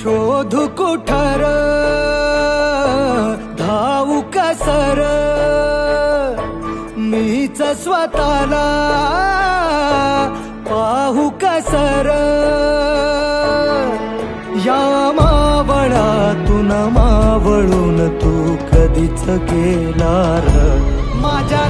शोधू कुठार धावू कसर मीच स्वतःला पाहू कसर या मावळातून मावळून तू कधीच गेला र माझ्या